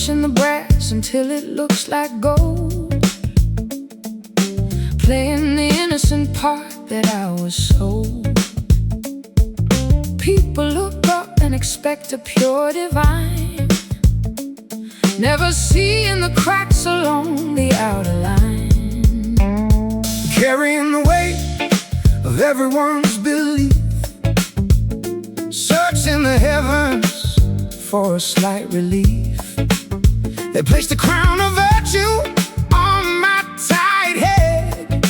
polishing the brass until it looks like gold, playing the innocent part that I was sold. People look up and expect a pure divine, never seeing the cracks along the outer line. Carrying the weight of everyone's belief, searching the heavens for a slight relief. They placed a crown of virtue on my tight head,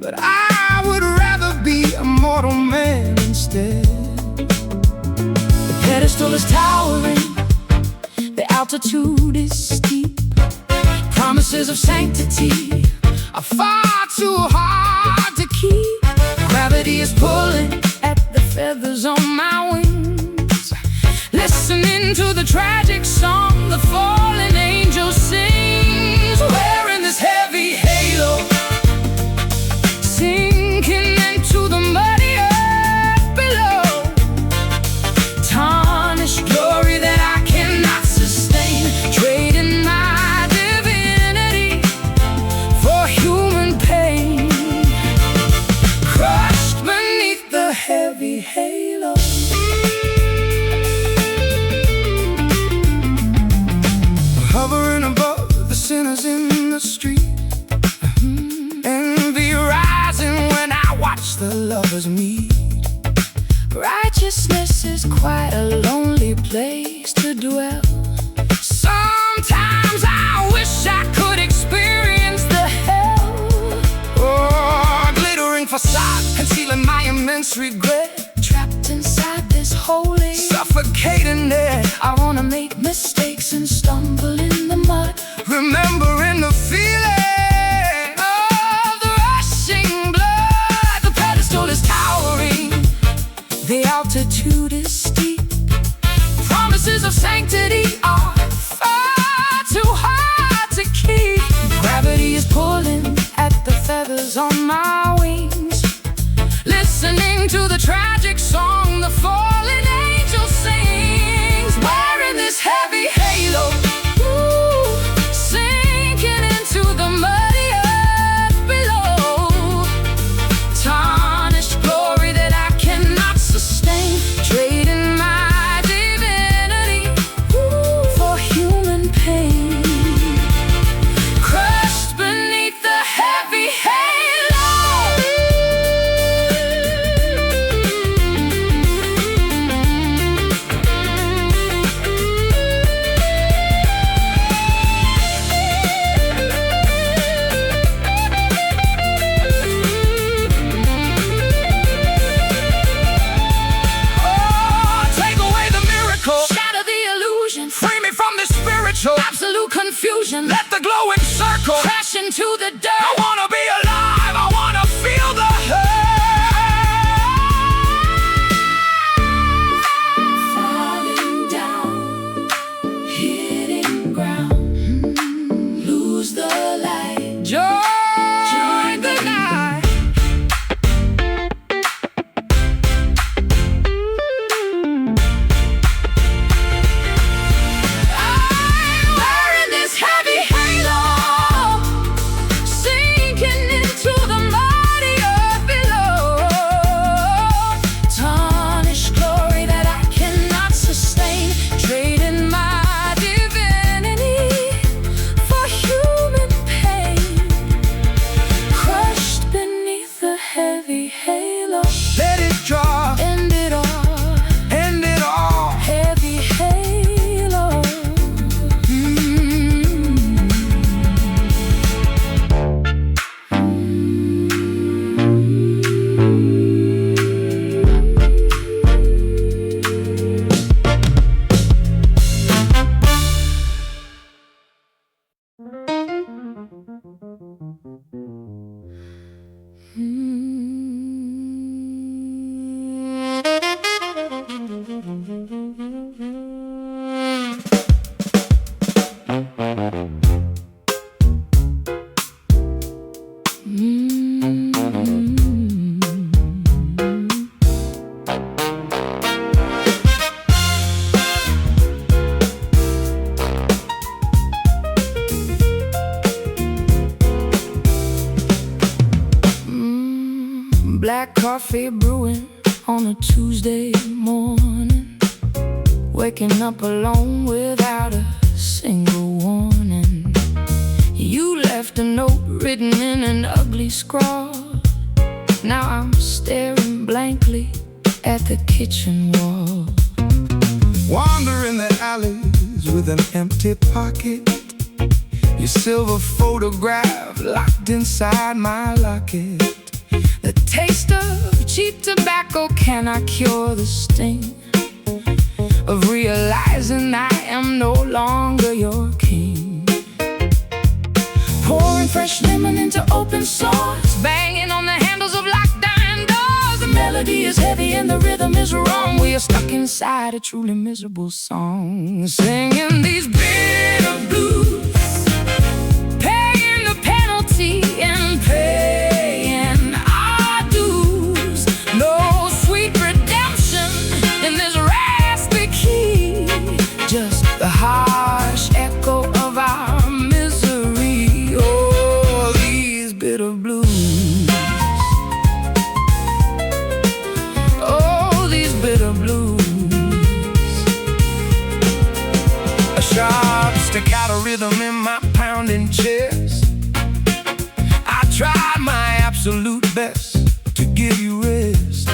but I would rather be a mortal man instead. The pedestal is towering, the altitude is steep. Promises of sanctity are far too hard to keep. Gravity is pulling at the feathers on my wings, listening to the tragic song the fallen angel sings. Wearing this heavy halo, sinking into the muddy earth below. Tarnished glory that I cannot sustain, trading my divinity for human pain. Crushed beneath the heavy halo, hovering above the sinners in the street. Envy rising when I watch the lovers meet. Righteousness is quite a lonely place to dwell. Sometimes I wish I could experience the hell. Oh, glittering facade concealing my immense regret. Trapped inside this holy, suffocating air. I wanna make mistakes and stumble in the mud, remembering the feeling of the rushing blood. The pedestal is towering, the altitude is steep. Promises of sanctity are far too hard to keep. Gravity is pulling at the feathers on my wings, listening to the tragic song the fallen angel sings. Wearing this heavy halo, sinking into the muddy earth below. Tarnished glory that I cannot sustain, trading my divinity for human pain. Crushed beneath the heavy halo. Absolute confusion, let the glowing circle crash into the dirt. I wanna be alive, I wanna feel the hurt. Falling down, hitting ground, lose the light, join the night. Heavy halo, sinking coffee brewing on a Tuesday morning, waking up alone without a single warning. You left a note written in an ugly scrawl. Now I'm staring blankly at the kitchen wall. Wandering the alleys with an empty pocket, your silver photograph locked inside my locket. The taste of cheap tobacco cannot cure the sting of realizing I am no longer your king. Pouring fresh lemon into open sores, banging on the handles of locked iron doors. The melody is heavy and the rhythm is wrong. We are stuck inside a truly miserable song, singing these bitter blues, paying the penalty and paying our dues. No sweet redemption in this raspy key, just the harsh echo of our misery. Oh, these bitter blues. Oh, these bitter blues. A sharp staccato rhythm in my pounding chest. I tried my absolute best to give you rest,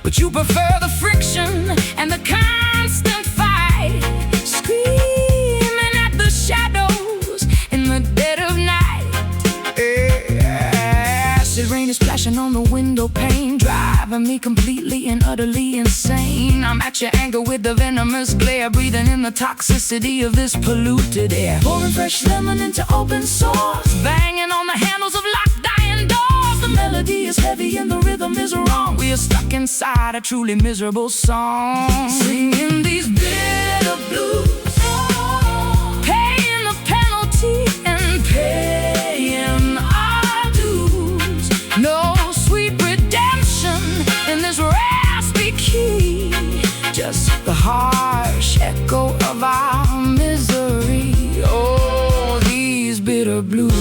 but you prefer the friction and the constant fight, screaming at the shadows in the dead of night. Acid rain is splashing on the window pane, driving me completely and utterly insane. I'm at your anger with the venomous glare, breathing in the toxicity of this polluted air. Pouring fresh lemon into open sores, banging on the handles of locked iron doors. The melody is heavy and the rhythm is wrong. We are stuck inside a truly miserable song, singing these bitter blues, paying the penalty and paying our dues. No sweet redemption in this raspy key, just the harsh echo of our misery. Oh, these bitter blues.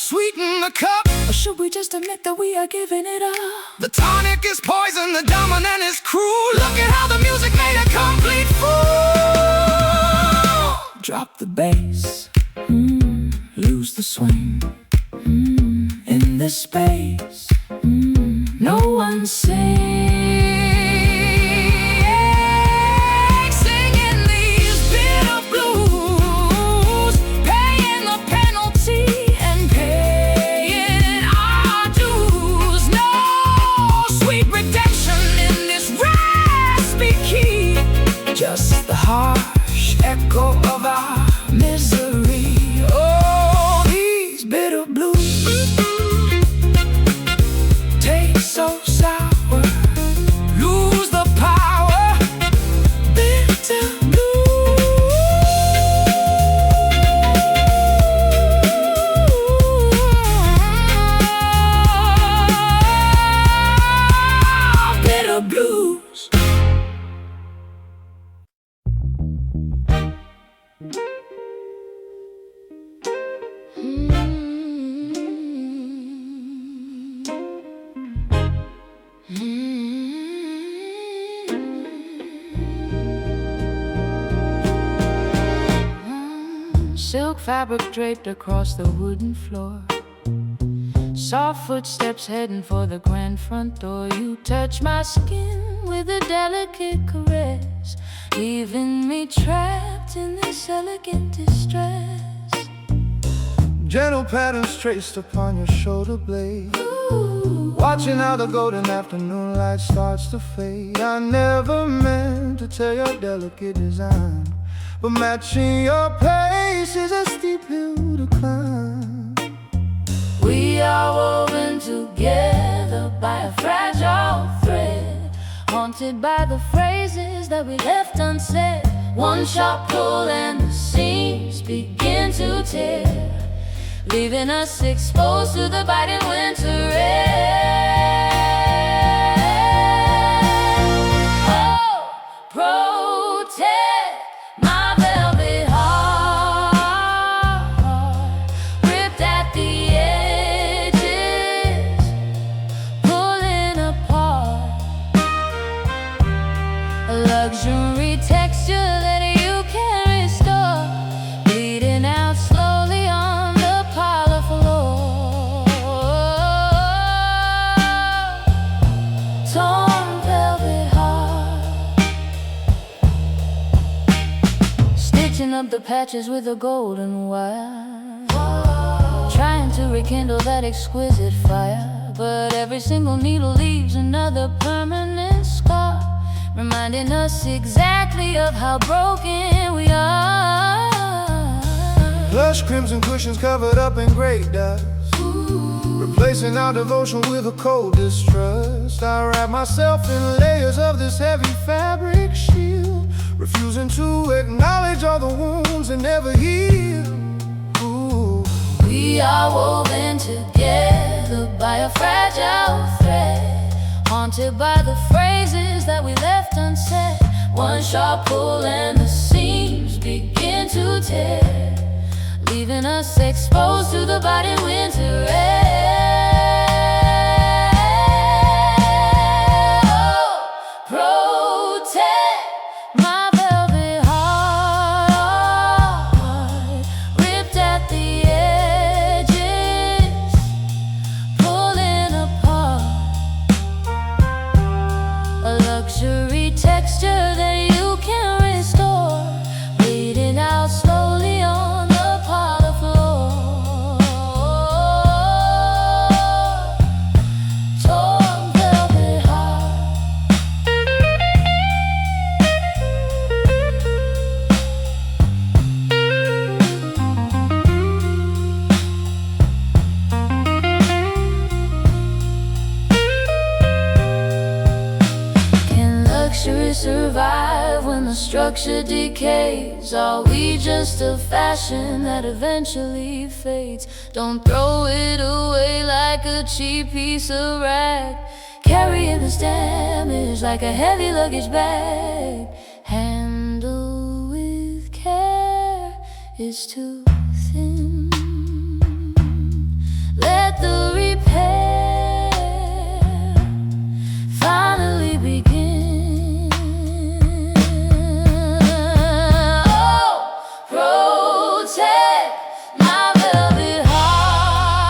Sweeten the cup, or should we just admit that we are giving it up? The tonic is poison, the dominant is cruel. Look at how the music made a complete fool. Drop the bass, lose the swing, in this space, no one sings. Just the harsh echo of our misery. Oh, these bitter blues taste so sour, lose the power. Bitter blues. Bitter blues. Silk fabric draped across the wooden floor, soft footsteps heading for the grand front door. You touch my skin with a delicate caress, leaving me trapped in this elegant distress. Gentle patterns traced upon your shoulder blade, watching how the golden afternoon light starts to fade. I never meant to tell your delicate design, but matching your pace is a steep hill to climb. We are woven together by a fragile thread, haunted by the phrases that we left unsaid. One sharp pull and the seams begin to tear, leaving us exposed to the biting winter air. Oh, protect my velvet heart, ripped at the edges, pulling apart. A luxury texture that you can restore, bleeding out slowly on the parlor floor. Torn velvet heart, stitching up the patches with a golden wire, trying to rekindle that exquisite fire, but every single needle leaves another permanent scar, reminding us exactly of how broken we are. Lush crimson cushions covered up in great dust, replacing our devotion with a cold distrust. I wrap myself in layers of this heavy fabric shield, refusing to acknowledge all the wounds that never heal. Ooh. We are woven together by a fragile thread, haunted by the phrases that we left unsaid. One sharp pull and the seams begin to tear, leaving us exposed to the biting winter air. Oh, protect my velvet heart, ripped at the edges, pulling apart. A luxury texture that you can restore, bleeding out slowly on the parlor floor. Torn velvet heart. Can luxury survive when the structure decays? Are we just a fashion that eventually fades? Don't throw it away like a cheap piece of rag, carrying this damage like a heavy luggage bag. Handle with care is too thin. Let the repair finally begin. Oh, protect my velvet heart,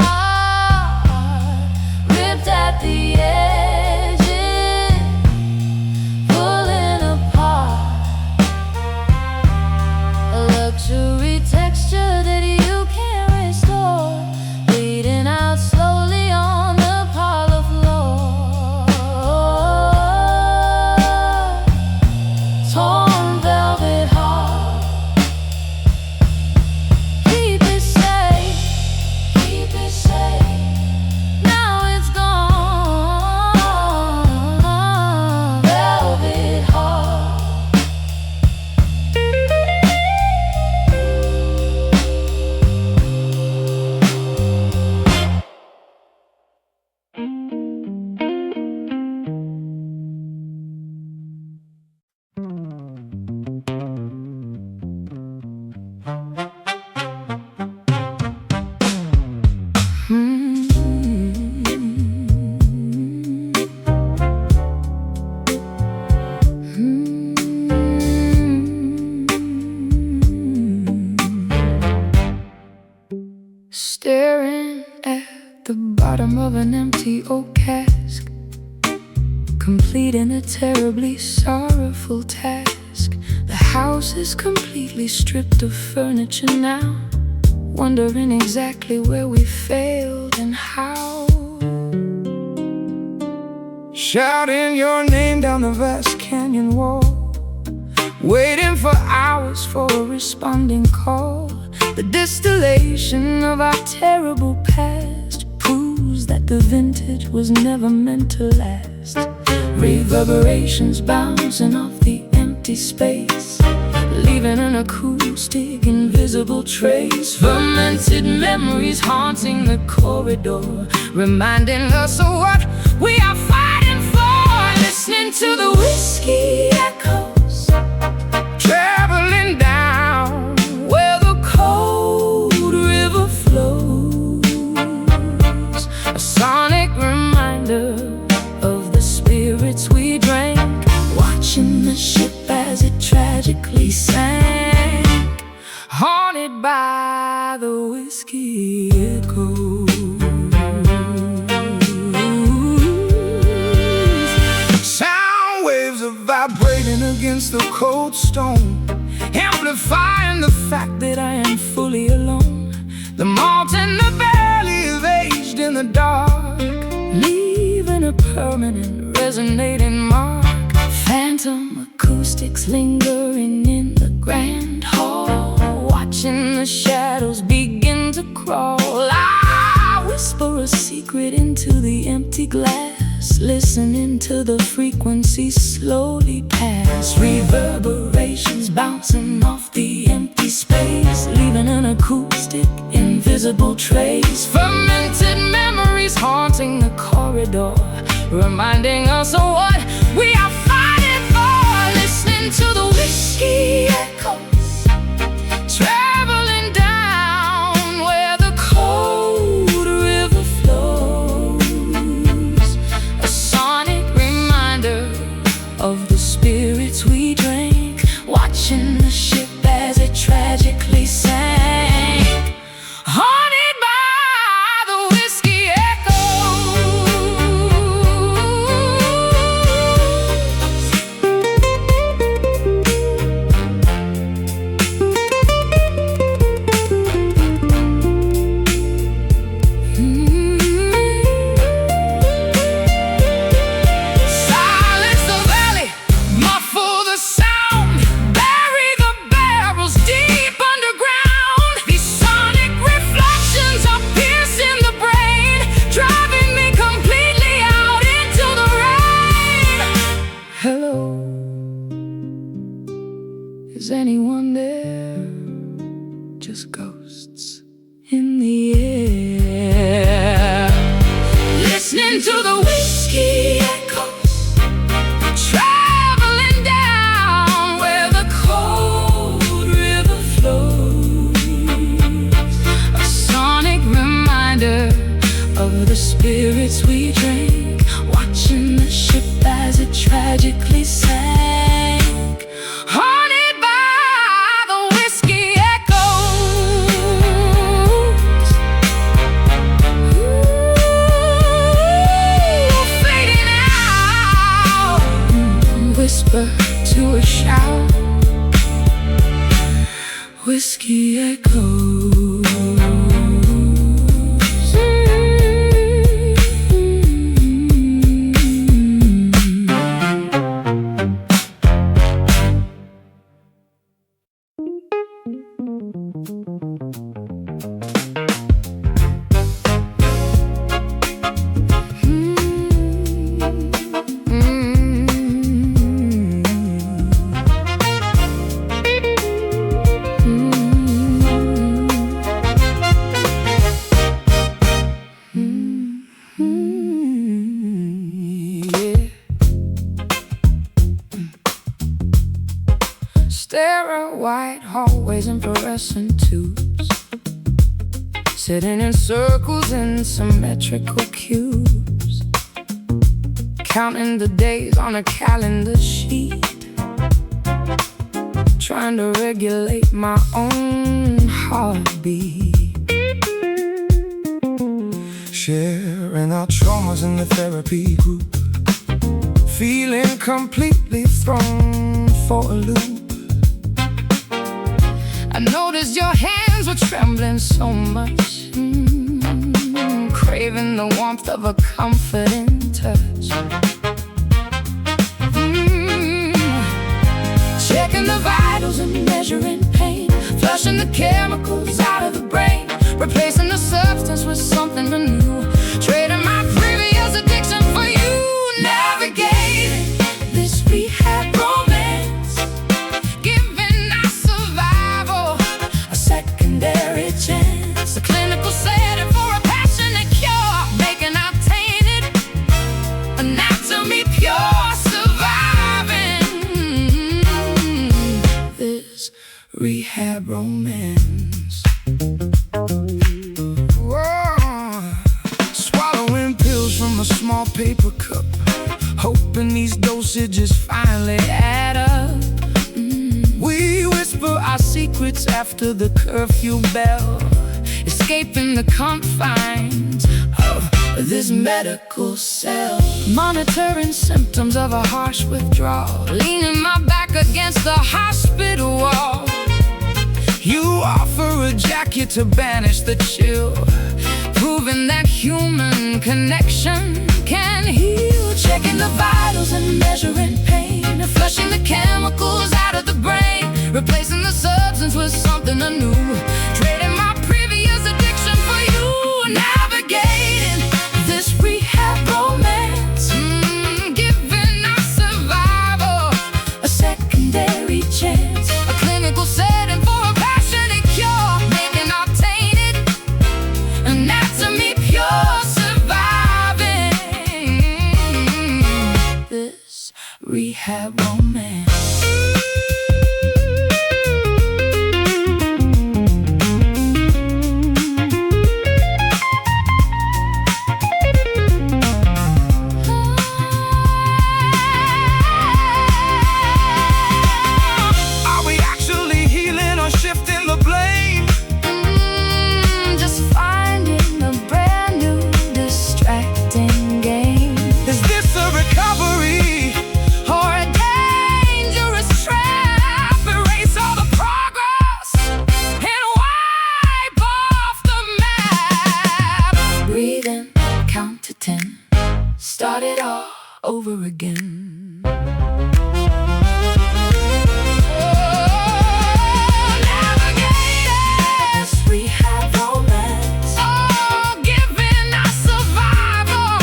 ripped at the edges, pulling apart. A luxury texture that you can restore, bleeding out slowly on the parlor floor. Torn velvet heart, keep it safe, keep it safe. Now it's gone, velvet heart. Staring at the bottom of an empty oak cask, completing a terribly sorrowful task. The house is completely stripped of furniture now, wondering exactly where we failed and how. Shouting your name down the vast canyon wall, waiting for hours for a responding call. The distillation of our terrible past, that the vintage was never meant to last. Reverberations bouncing off the empty space, leaving an acoustic, invisible trace. Fermented memories haunting the corridor, reminding us of what we are fighting for. Listening to the whiskey echoes, traveling down where the cold river flows. A sonic reminder of the spirits we drank, watching the ship as it tragically sank, haunted by the whiskey echoes. Sound waves are vibrating against the cold stone, amplifying the fact that I am fully alone. The malt and the barley have aged in the dark, leaving a permanent resonating mark. Phantom acoustics lingering in the grand hall, watching the shadows begin to crawl. I whisper a secret into the empty glass, listening to the frequencies slowly pass. Reverberations bouncing off the empty space, leaving an acoustic, invisible trace. Fermented memories haunting the corridor, reminding us of what we are fighting for. Listening to the whiskey echoes, traveling down where the cold river flows. A sonic reminder of the spirits we drank, watching the ship as it tragically sank, haunted by the whiskey Is anyone there? Just ghosts in the air. Listening to the whiskey echoes, traveling down where the cold river flows. A sonic reminder of the spirits we drank, watching the ship as it tragically sank, haunted by the whiskey echoes. Ooh, fading out, whisper to a shout, whiskey echoes. Stare at white hallways and fluorescent tubes, sitting in circles in symmetrical cubes, counting the days on a calendar sheet, trying to regulate my own heartbeat. Sharing our traumas in the therapy group, feeling completely thrown for a loop. I noticed your hands were trembling so much, craving the warmth of a comforting touch. Checking the vitals and measuring pain, flushing the chemicals out of the brain, replacing the substance with something new, trading rehab romance. Whoa. Swallowing pills from a small paper cup, hoping these dosages finally add up. We whisper our secrets after the curfew bell, escaping the confines of this medical cell. Monitoring symptoms of a harsh withdrawal, leaning my back against the hospital wall. You offer a jacket to banish the chill, proving that human connection can heal. Checking the vitals and measuring pain, and flushing the chemicals out of the brain, replacing the substance with something anew, trading my previous addiction for you. Navigating this rehab romance, giving our survival a secondary chance, a clinical setting for a passionate cure, making our tainted anatomy pure, surviving this rehab romance. Start it all over again. Navigators, rehab romance, giving our survival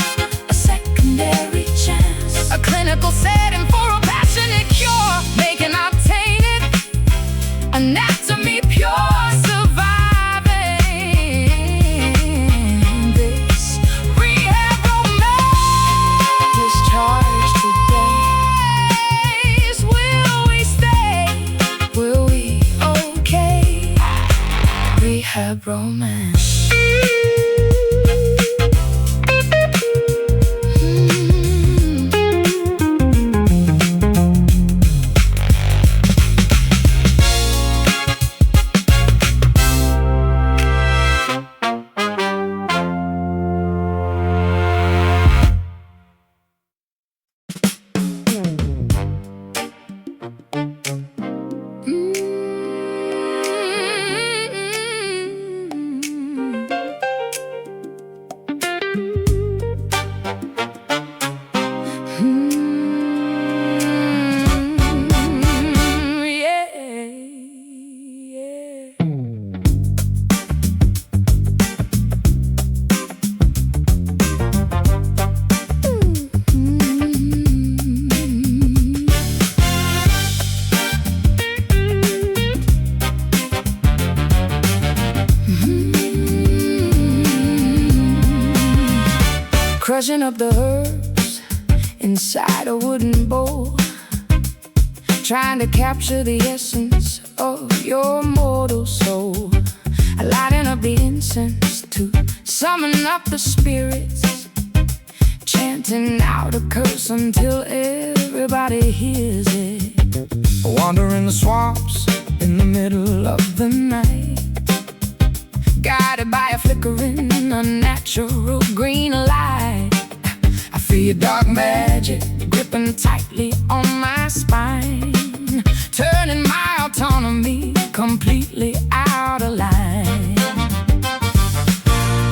a secondary chance, a clinical setting for a passionate cure, making our tainted anatomy pure, rehab romance. Crushing up the herbs inside a wooden bowl, trying to capture the essence of your mortal soul. Lighting up the incense to summon up the spirits, chanting out a curse until everybody hears it. Wandering the swamps in the middle of the night, guided by a flickering, unnatural green light. I feel your dark magic gripping tightly on my spine, turning my autonomy completely out of line.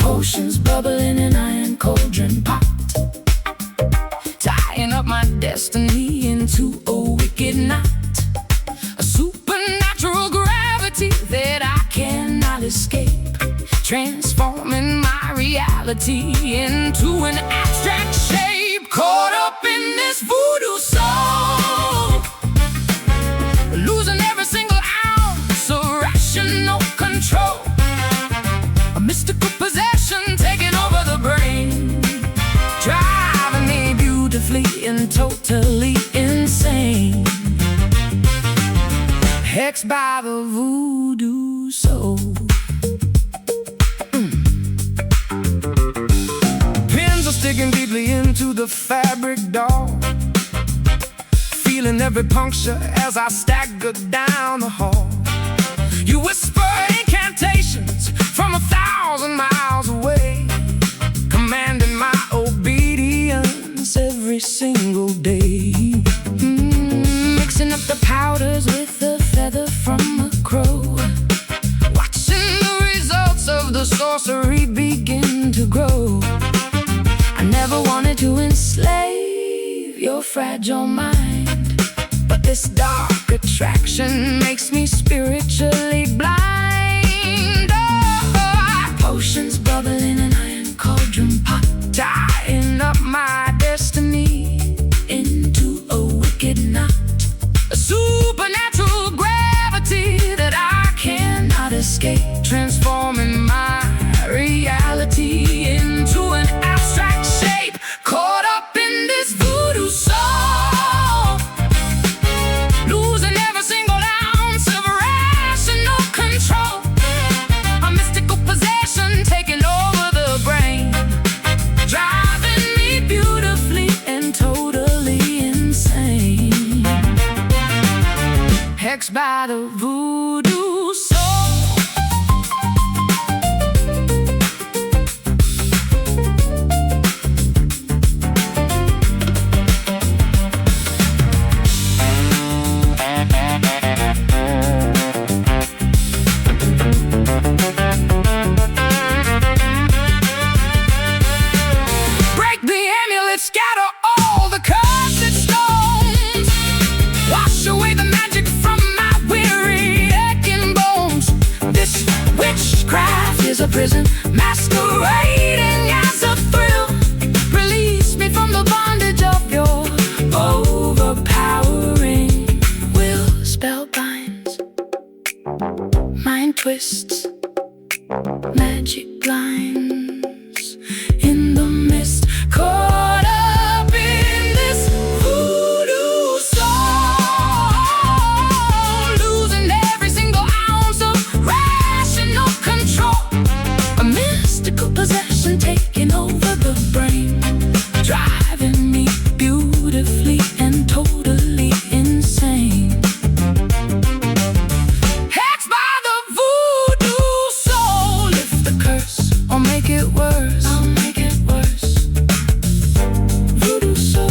Potions bubbling in iron cauldron pot, tying up my destiny into a wicked knot. A supernatural gravity that I cannot escape, transforming my reality into an abstract shape. Caught up in this voodoo soul, losing every single ounce of rational control. A mystical possession taking over the brain, driving me beautifully and totally insane. hexed by the voodoo soul. Pins are sticking deeply into the fabric, doll. Feeling every puncture as I stagger down the hall. You whisper incantations from 1,000 miles away, commanding my obedience every single day. Mixing up the powders with the feather from a crow, watching the results of the sorcery begin to grow. I never wanted to enslave your fragile mind, but this dark attraction makes me spiritually blind. Oh, potions bubbling in an iron cauldron pot, tying up my destiny into a wicked knot. A supernatural gravity that I cannot escape, transforming my reality into an abstract shape. Caught up in this voodoo soul, losing every single ounce of rational control. A mystical possession taking over the brain, driving me beautifully and totally insane. Hexed by the voodoo soul. Break the amulet, scatter all the cursed stones, wash away the magic from my weary aching bones. This witchcraft is a prison masquerading as a thrill. Release me from the bondage of your overpowering will. Spell binds, mind twists, magic blinds in the mist. Caught up in this voodoo soul, losing every single ounce of rational control. A mystical possession taking over the brain, driving me beautifully and totally insane. Hexed by the voodoo soul. Lift the curse or make it worse. I'll make it worse. Voodoo soul.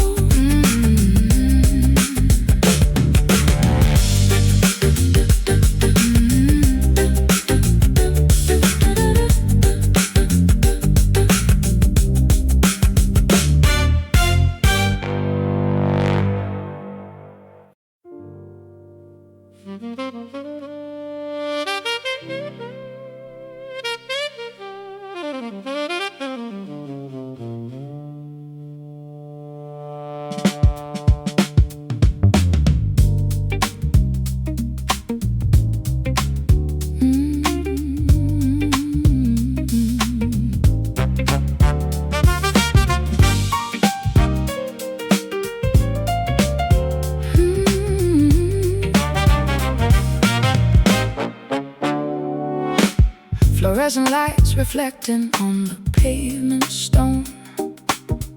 Fluorescent lights reflecting on the pavement stone,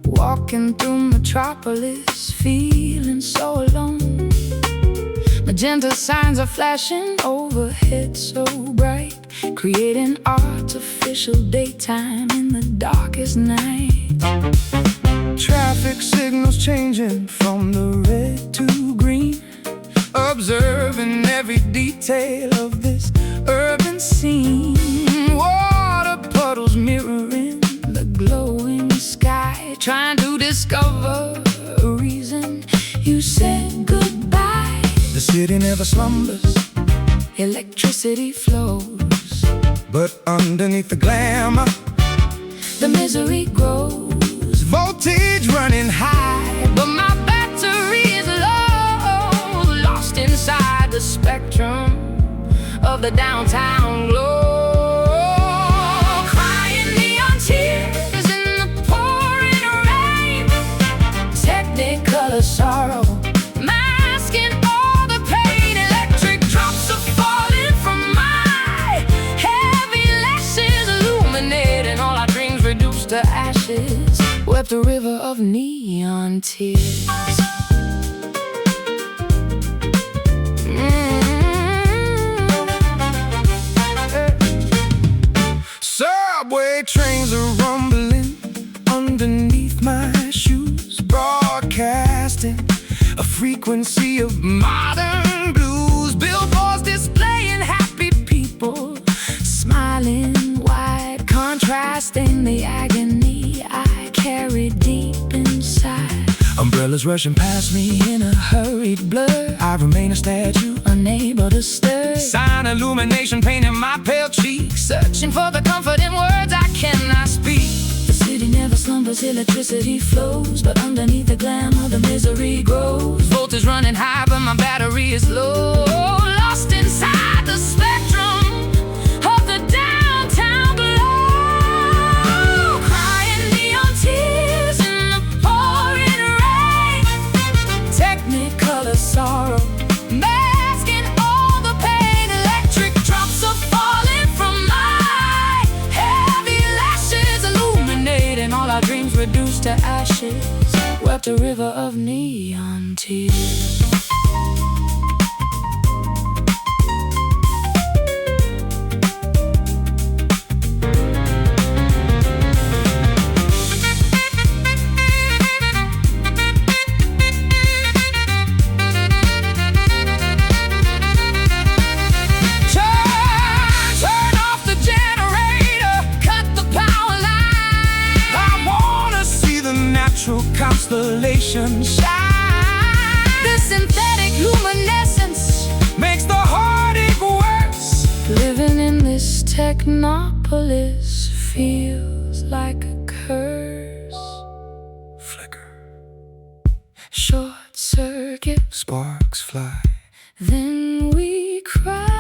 walking through metropolis, feeling so alone. Magenta signs are flashing overhead so bright, creating artificial daytime in the darkest night. Traffic signals changing from the red to green, Observing every detail of this urban scene. Water puddles mirroring the glowing sky, trying to discover a reason you said goodbye. the city never slumbers, Electricity flows, but underneath the glamour, the misery grows. voltage running high. But my battery is low, lost inside the spectrum of the downtown glow. Crying neon tears in the pouring rain, technicolor sorrow masking all the pain. Electric drops of wept a river of neon tears. Subway trains are rumbling underneath my shoes, broadcasting a frequency of modern blues. Billboards displaying happy people, smiling wide, contrasting the agony I carry deep inside. Umbrellas rushing past me in a hurried blur. I remain a statue, unable to stir. Sign illumination painting my pale cheeks, Searching for the comfort in words I cannot speak. The city never slumbers, electricity flows, but underneath the glamour the misery grows. Voltage running high, but my battery is low. Lost inside the spectrum of the downtown glow. Crying neon tears in the pouring rain. Technicolor sorrow, Masking all the pain. Electric drops are falling from my heavy lashes, illuminating all our dreams reduced to ashes. wept a river of neon tears. Constellation shine. The synthetic luminescence makes the heartache worse. Living in this technopolis feels like a curse. Flicker, Short circuit, sparks fly. then we cry.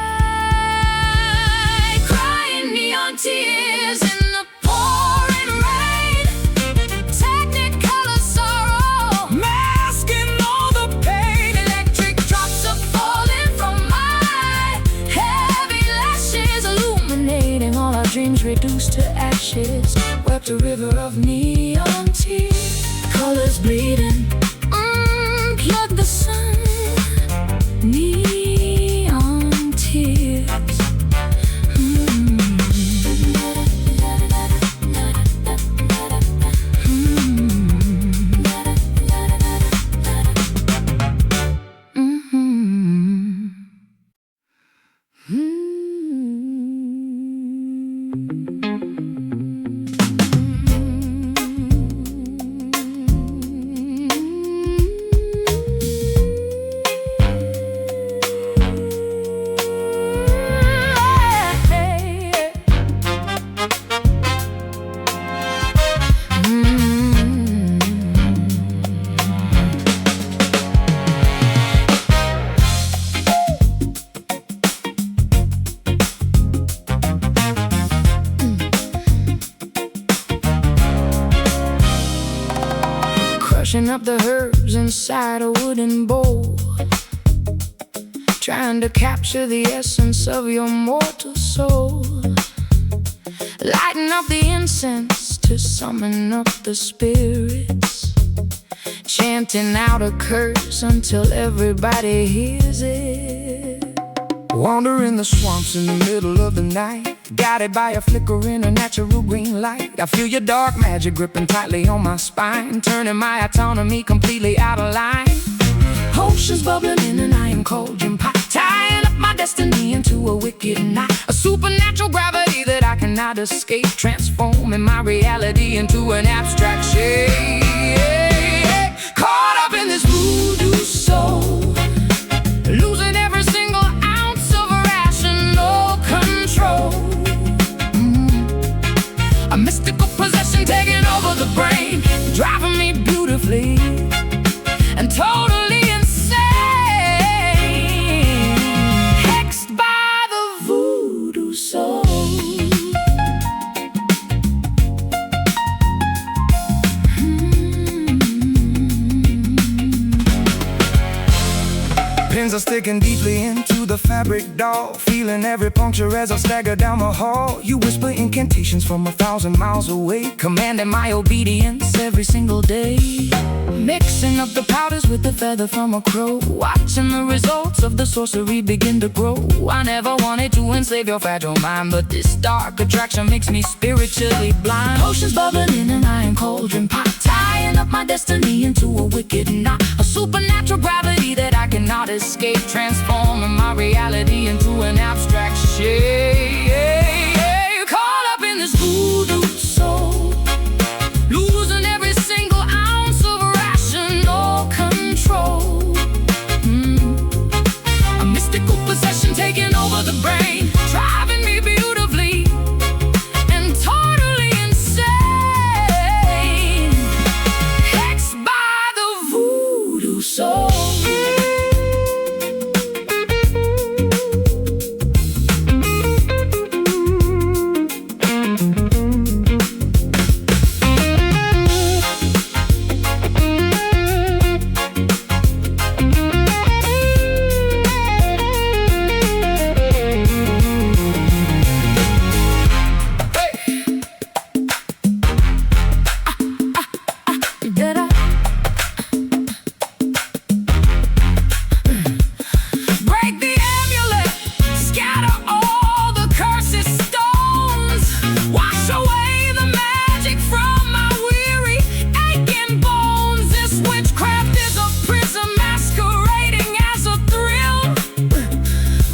crying neon tears in the pouring rain. Technicolor sorrow, Masking all the pain. electric drops are falling from my heavy lashes, illuminating all our dreams reduced to ashes. Wept a river of neon tears, colors bleeding, plug the sun. neon tears. Crushing up the herbs inside a wooden bowl, trying to capture the essence of your mortal soul. Lighting up the incense to summon up the spirits, chanting out a curse until everybody hears it. Wandering the swamps in the middle of the night, guided by a flickering a natural green light. I feel your dark magic gripping tightly on my spine, turning my autonomy completely out of line. Oceans bubbling in an iron cauldron pot, Tying up my destiny into a wicked knot. a supernatural gravity that I cannot escape, transforming my reality into an abstract shape. Caught up in this voodoo soul, losing every single ounce of rational control. A mystical possession taking over the brain, driving me beautifully And totally insane, hexed by the voodoo soul. Pins are sticking deeply into the fabric, doll. Feeling every puncture as I stagger down the hall. You whisper incantations from 1,000 miles away, commanding my obedience every single day. Mixing up the powders with the feather from a crow, watching the results of the sorcery begin to grow. I never wanted to enslave your fragile mind, but this dark attraction makes me spiritually blind. Potions bubbling in an iron cauldron pot, tying up my destiny into a wicked knot. A supernatural gravity that I cannot escape, transforming my reality into an abstract shape. Caught up in this voodoo soul, losing every single ounce of rational control. A mystical possession taking over the brain, driving me beautifully and totally insane. Hexed by the voodoo soul.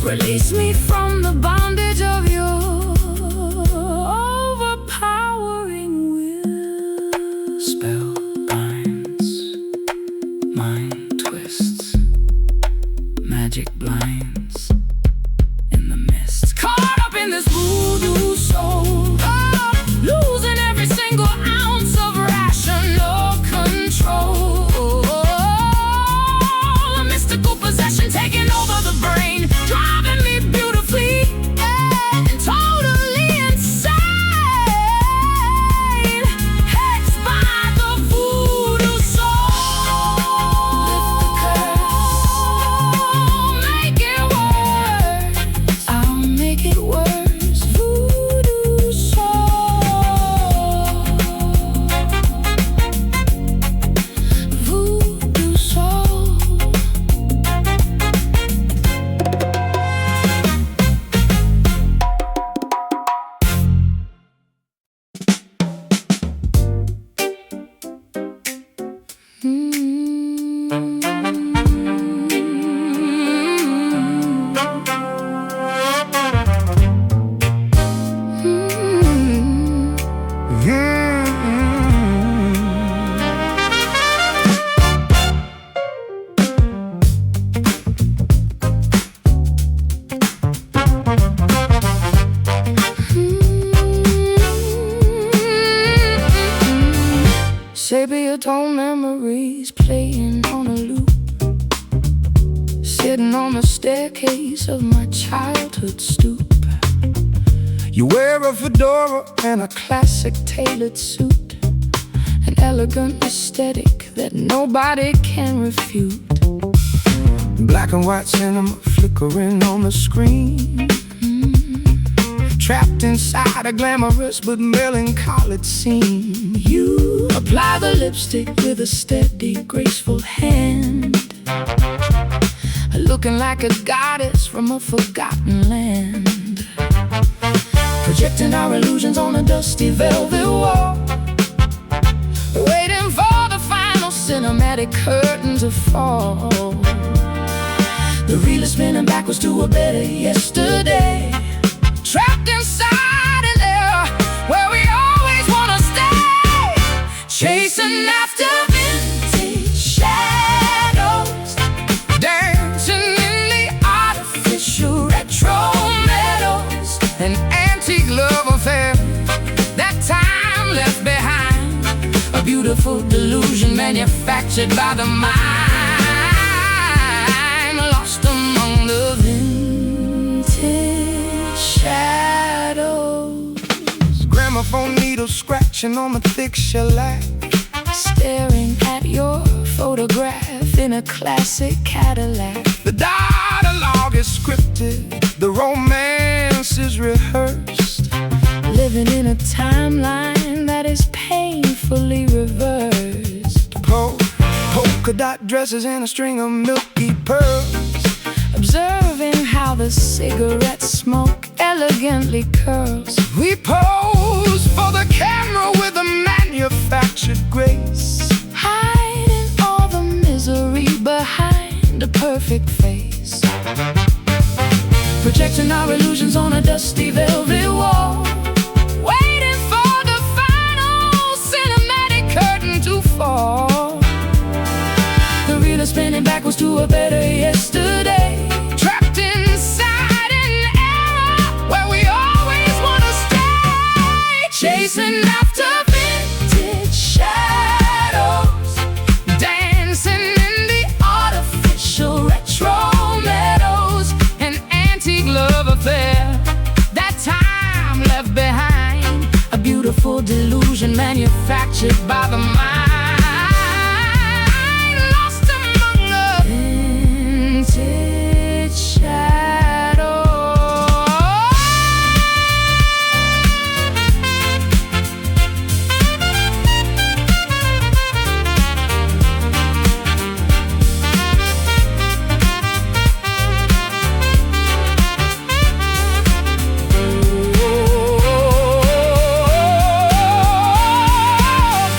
Release me from the bondage of your overpowering will. Spell binds, mind twists, magic blinds in the mist. Caught up in this voodoo soul, losing every single ounce of rational control. A mystical possession taking over the brain, driving me beautifully and totally insane. Hexed by the voodoo soul. Lift the curse, make it worse. I'll make it worse. Voodoo soul. Voodoo soul. Sepia-tone memories playing on a loop, sitting on the staircase of my childhood stoop. You wear a fedora and a classic tailored suit, an elegant aesthetic that nobody can refute. Black and white cinema flickering on the screen, trapped inside a glamorous but melancholic scene. You apply the lipstick with a steady, graceful hand, looking like a goddess from a forgotten land, projecting our illusions on a dusty velvet wall, waiting for the final cinematic curtain to fall. The reel is spinning backwards to a better yesterday, trapped inside an era where we always wanna stay, chasing after vintage shadows, dancing in the artificial retro meadows, an antique love affair that time left behind, a beautiful delusion manufactured by the mind, lost among the vintage shadows. Gramophone needles scratching on the thick shellac, staring at your photograph in a classic Cadillac. The scripted, the romance is rehearsed. Living in a timeline that is painfully reversed. Polka dot dresses and a string of milky pearls. Observing how the cigarette smoke elegantly curls. We pose for the camera with a manufactured grace, Hiding all the misery behind a perfect face. Projecting our illusions on a dusty velvet wall, waiting for the final cinematic curtain to fall. The reel is spinning backwards to a better yesterday, trapped inside an era where we always want to stay. chasing after vintage shadows, Dancing in the artificial retro meadows. an antique love affair, That time left behind, a beautiful delusion manufactured by the mind, lost among the vintage shadows.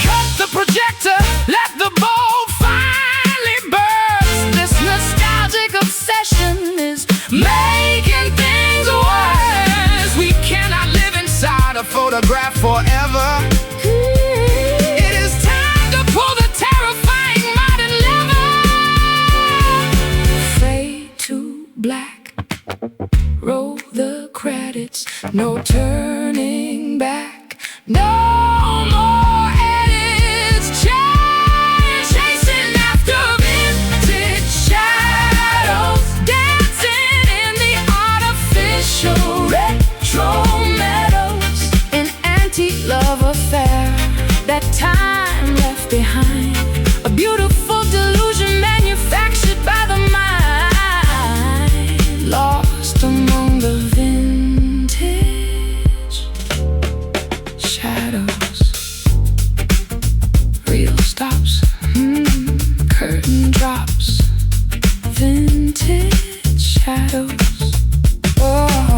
cut the projector, let the bulb finally burst. This nostalgic obsession is making things worse. We cannot live inside a photograph forever. It is time to pull the terrifying modern lever. Fade to black, roll the credits, no turning back, no more edits. Chasing after vintage shadows, dancing in the artificial retro meadows. An antique love affair, that time left behind, a beautiful delusion manufactured by the mind, lost among the vintage shadows. Reel stops, curtain drops, vintage shadows. Oh.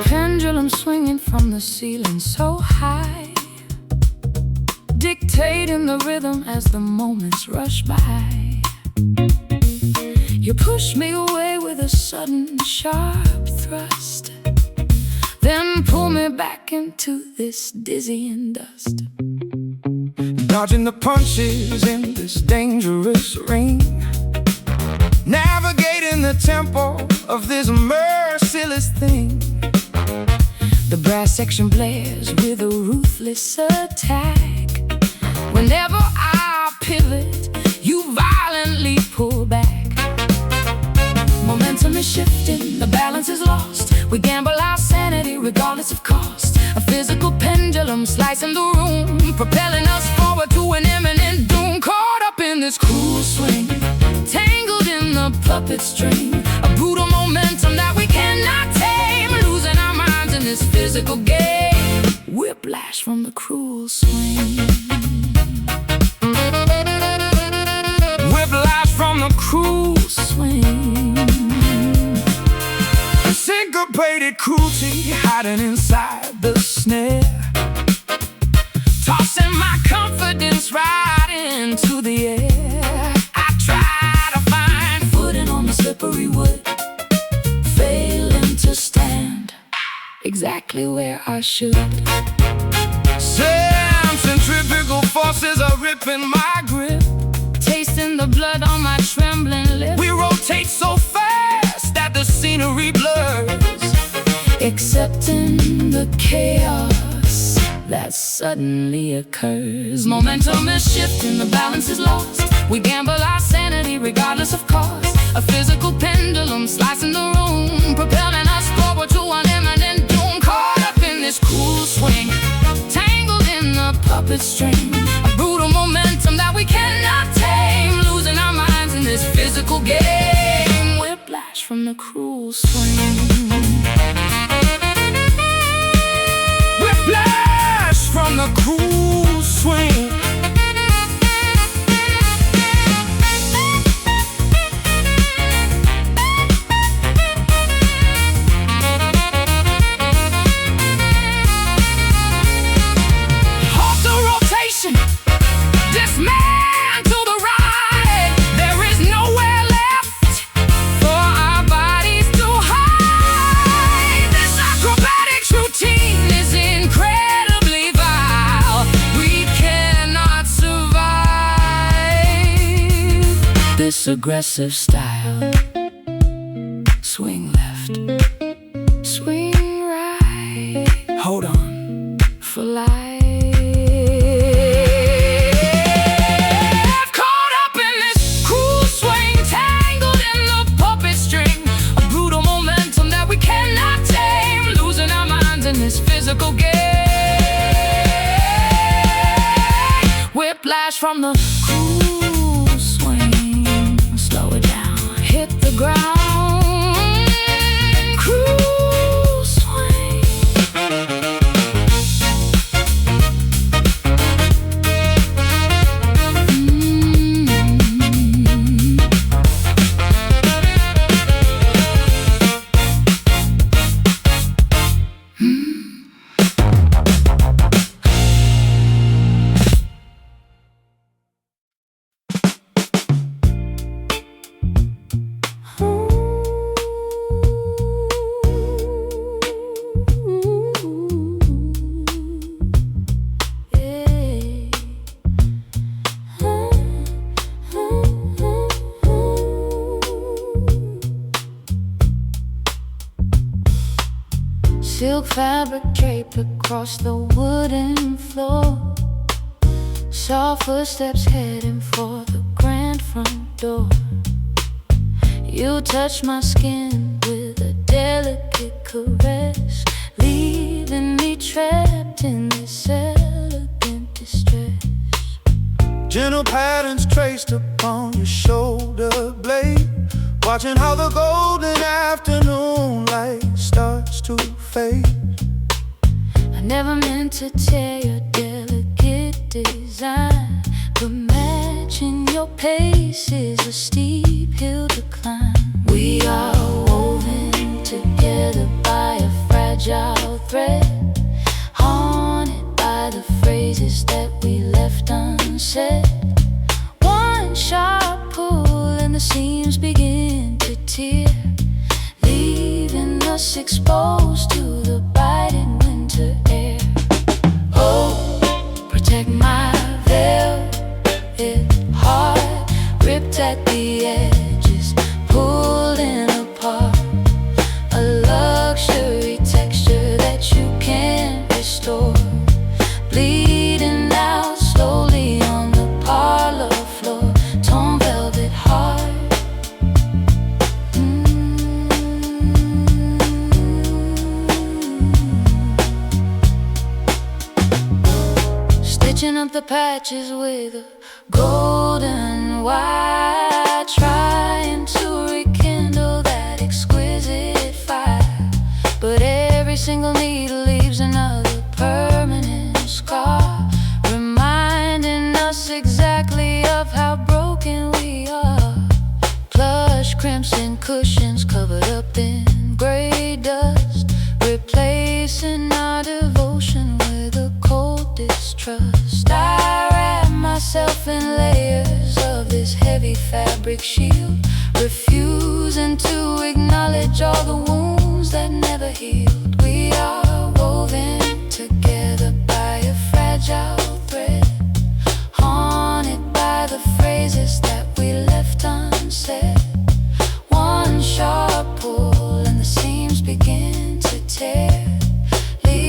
Pendulum swinging from the ceiling so high, dictating the rhythm as the moments rush by. You push me away with a sudden sharp thrust, then pull me back into this dizzying dust. Dodging the punches in this dangerous ring, navigating the tempo of this merciless thing. The brass section blares with a ruthless attack. Whenever I pivot, you violently pull back. Momentum is shifting, the balance is lost. We gamble our sanity regardless of cost. A physical pendulum slicing the room, propelling us forward to an imminent doom. Caught up in this cruel swing, tangled in the puppet string. A brutal momentum that we cannot tame, losing our minds in this physical game. Whiplash from the cruel swing. Whiplash from the cruel Swing. syncopated cruelty hiding inside the snare, Tossing my confidence right into the air. I try to find footing on the slippery wood, failing to stand exactly where I should. centrifugal forces are ripping my grip, Tasting the blood on my trim from the chaos that suddenly occurs. Momentum is shifting, the balance is lost. We gamble our sanity regardless of cost. A physical pendulum slicing the room, propelling us forward to an imminent doom. Caught up in this cruel swing, tangled in the puppet string. A brutal momentum that we cannot tame, losing our minds in this physical game. Whiplash from the cruel swing. Whiplash from the cruel swing. Dismantle the ride. There is nowhere left for our bodies to hide. This acrobatic routine is incredibly vile. We cannot survive this aggressive style. Swing left, swing right. Hold on for life. Physical game. Whiplash from the cruel swing. Slow it down, hit the ground. Cruel swing. Silk fabric draped across the wooden floor. Soft footsteps heading for the grand front door. You touch my skin with a delicate caress, leaving me trapped in this elegant distress. Gentle patterns traced upon your shoulder blade, watching how the golden afternoon light starts to fade. I never meant to tear your delicate design, but matching your pace is a steep hill to climb. We are woven together by a fragile thread, haunted by the phrases that we left unsaid. One sharp pull and the seams begin to tear, leaving us exposed to the biting winter air. Oh, protect my velvet heart, ripped at the edges, pulling apart. A luxury texture that you can't restore, bleeding out slowly on the parlor floor. Torn velvet heart. Stitching up the patches with a golden wire, trying to rekindle that exquisite fire. But every single needle leaves another permanent scar, reminding us exactly of how broken we are. Plush crimson cushions covered up in gray dust, replacing our devotion with a cold distrust. I wrap myself in layers of this heavy fabric shield, refusing to acknowledge all the wounds that never healed. We are woven together by a fragile thread, haunted by the phrases that we left unsaid. One sharp pull and the seams begin to tear, leaving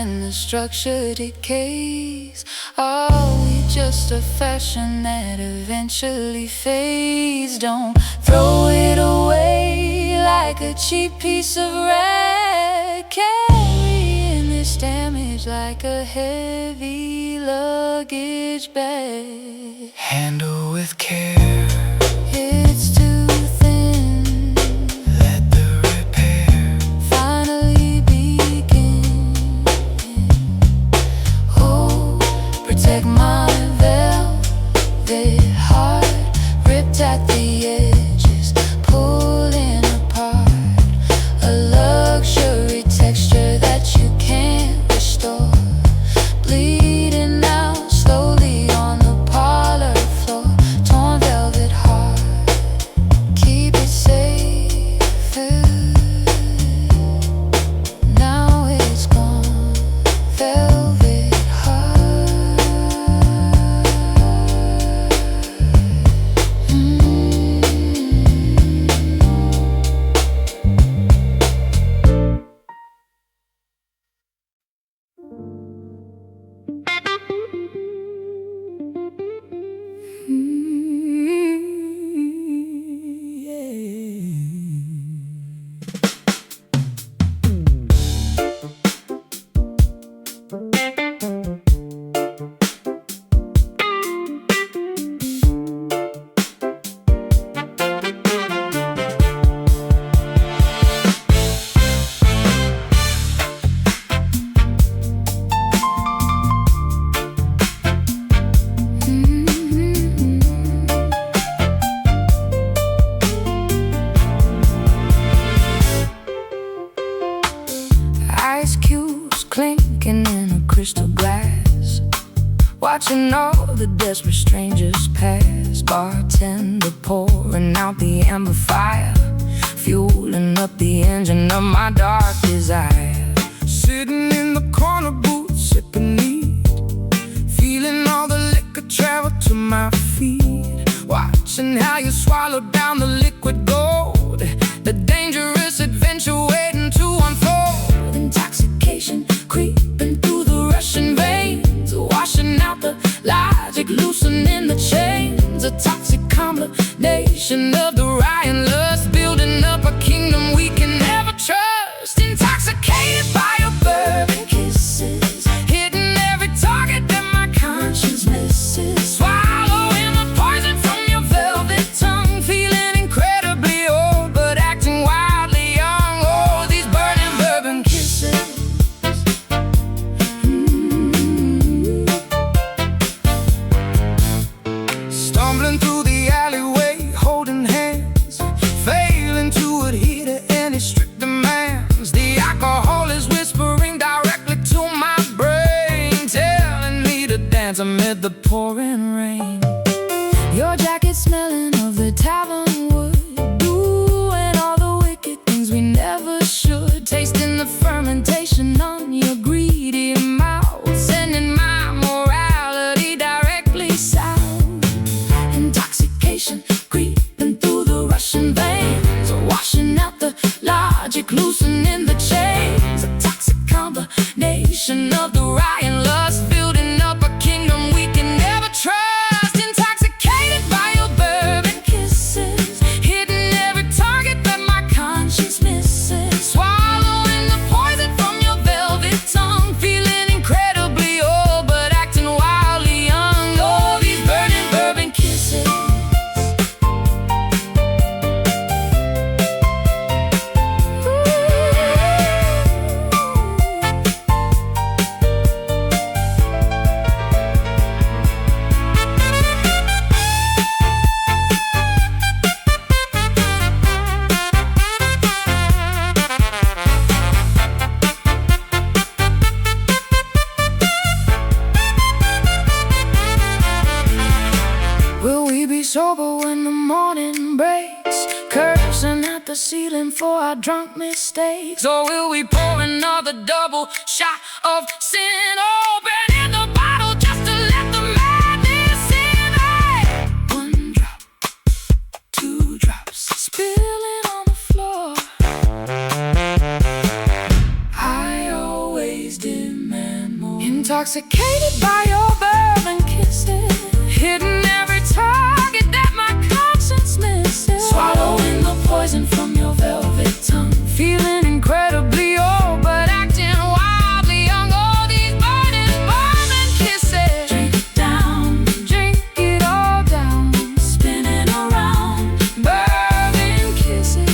when the structure decays? Are we just a fashion that eventually fades? Don't throw it away like a cheap piece of rag. Carrying this damage like a heavy luggage bag. Handle with care. It's too thin. Let the repair Finally begin. Oh, protect my velvet heart, ripped at the edges, pulling apart. A luxury texture that you can't restore. Bleeding out slowly on the parlor floor. Torn velvet heart, keep it safe. Now it's gone. Velvet heart. Ice cubes clinking in a crystal glass, watching all the desperate strangers pass. Bartender pouring out the amber fire, fueling up the engine of my dark desire. Sitting in the corner booth, sipping neat, feeling all the liquor travel to my feet. Watching how you swallow down the liquid gold, the dangerous adventure waiting to unfold. Intoxication creeping through the rushing veins, washing out the logic, loosening the chains. A toxic combination of the riot and lust, building up a kingdom we can never trust. Intoxicated by your bourbon kisses, hitting every target that my conscience misses. Swallowing the poison from your velvet tongue, feeling incredibly old but acting wildly young. Oh, these burning bourbon kisses. Stumbling through the alleyway, holding hands, failing to adhere to any strict demands. The alcohol is whispering directly to my brain, telling me to dance amid the pouring rain. Your jacket smelling of the tavern wood, doing all the wicked things we never should. Tasting the fermentation on your greedy mouth, sending my morality directly south. Intoxication creeping through the rushing veins, washing out the logic, loosening the chains. A toxic combination of the riot and lust, building up a kingdom we can never trust. Intoxicated by your bourbon kisses, hitting every target that my conscience misses. Swallowing the poison from your velvet tongue, feeling incredibly old but acting wildly young. Oh, these burning bourbon kisses. Will we be sober when the morning breaks, cursing at the ceiling for our drunk mistakes? Or will we pour another double shot of sin, opening the bottle just to let the madness in? Hey! One drop, two drops, spilling on the floor. I always demand Intoxicated by your verbal kisses, hitting every target that my conscience misses. Swallowing the poison from your velvet tongue, feeling incredibly old but acting wildly young. All these burning kisses. Drink it down, drink it all down, spinning around, burning kisses.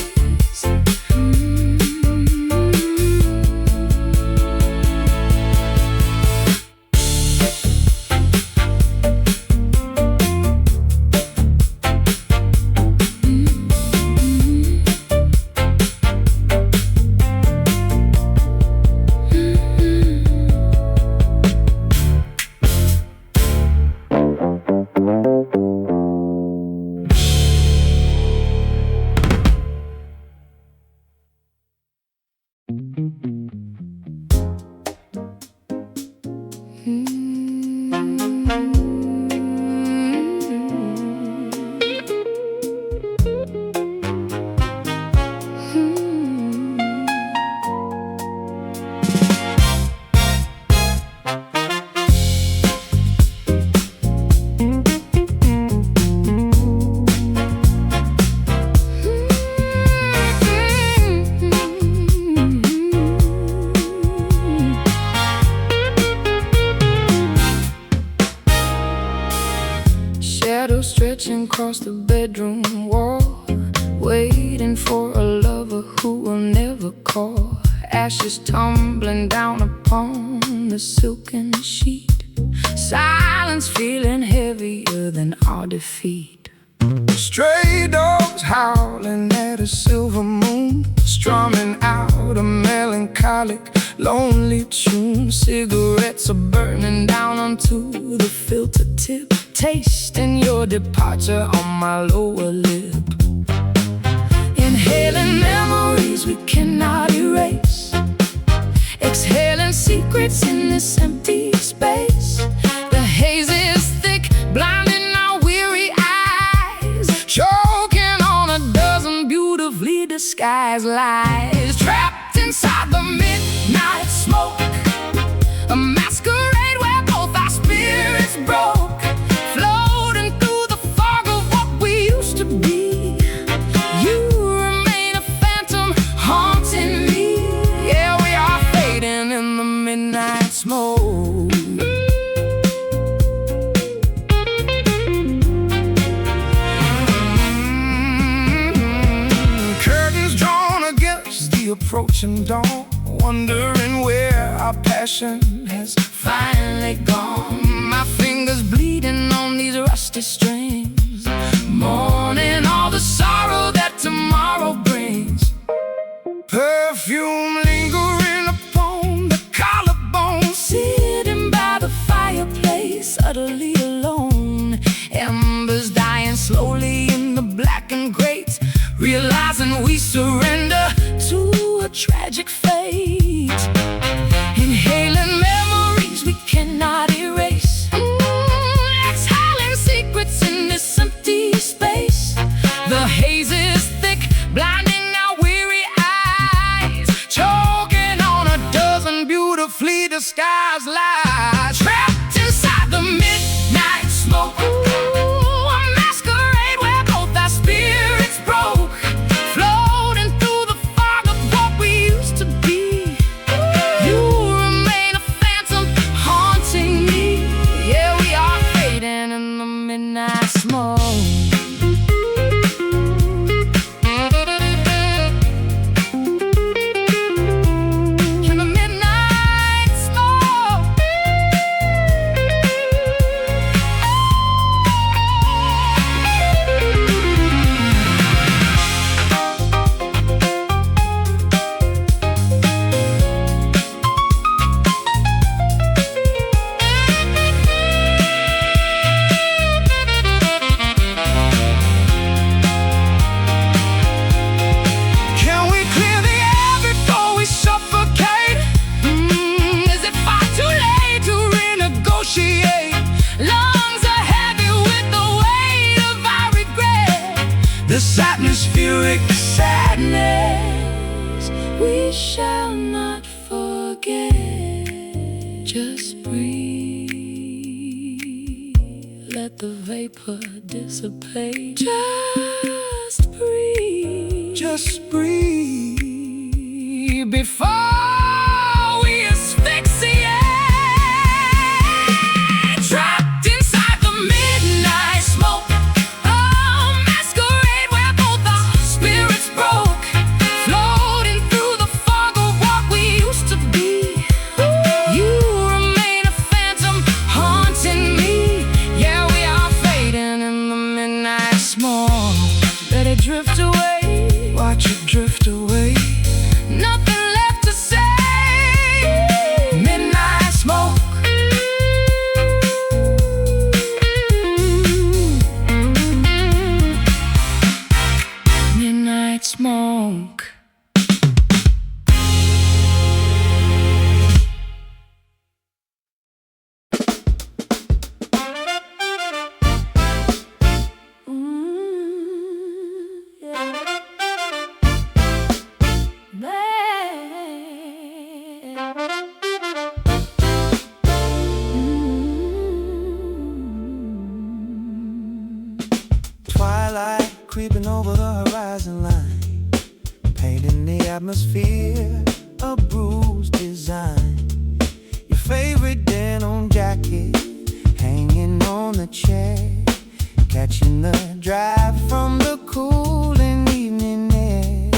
Shadows stretching across the bedroom wall, waiting for a lover who will never call. Ashes tumbling down upon the silken sheet, silence feeling heavier than our defeat. Stray dogs howling at a silver moon, strumming out a melancholic, lonely tune. Cigarettes are burning down onto the filter tip, tasting your departure on my lower lip. Inhaling memories we cannot erase, exhaling secrets in this empty space. The haze is thick, blinding our weary eyes, choking on a dozen beautifully disguised lies. Trapped inside the midnight smoke, a masquerade where both our spirits broke, floating through the fog of what we used to be. You remain a phantom haunting me. Yeah, we are fading in the midnight smoke. Curtains drawn against the approaching dawn, wondering where our passion has Finally gone, my fingers bleeding on these rusty strings, mourning all the sorrow that tomorrow brings. perfume lingering upon the collarbone. Sitting by the fireplace, utterly alone, embers dying slowly in the blackened grate, realizing we surrender to a tragic fate. Inhaling memories we cannot erase, exhaling secrets in this empty space. The haze is thick, blinding our weary eyes, choking on a dozen beautifully disguised lies. Trapped inside the midnight smoke, a masquerade where both our spirits broke, floating through the fog of what we used to be. You remain a phantom haunting me. Yeah, we are fading in the midnight smoke. In the midnight smoke. Can we clear the air before we suffocate? Is it far too late to renegotiate? Lungs are heavy with the weight of our regret. This atmospheric Sadness we shall not forget. Just breathe. the vapor dissipate. Just breathe. Just breathe Before we asphyxiate. Trapped inside the midnight smoke, a masquerade where both our spirits broke. Floating through the fog of what we used to be. You remain a phantom haunting me. Yeah, we are fading in the midnight smoke. Let it drift away. Watch it drift away. Nothing left to say. Midnight smoke. Midnight smoke. Twilight creeping over the horizon line, painting the atmosphere, a bruised design. Your favorite denim jacket hanging on the chair, catching the drive from the cooling evening air.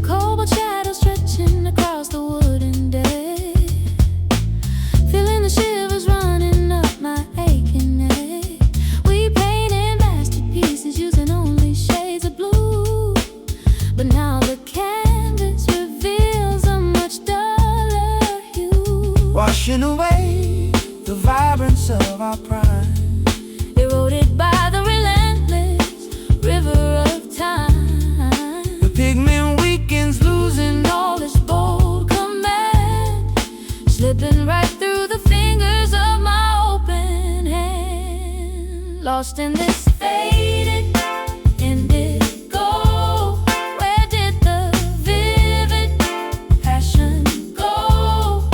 Cobalt shadows stretching across the wooden deck, feeling the shivers running up my aching neck. We painted masterpieces using only shades of blue, but now the canvas reveals a much duller hue. Washing away the vibrance of our prime, Eroded by the relentless river of time. the pigment weakens, losing All this bold command, slipping right through the fingers of my open hand. Lost in this faded indigo, where did the vivid passion go?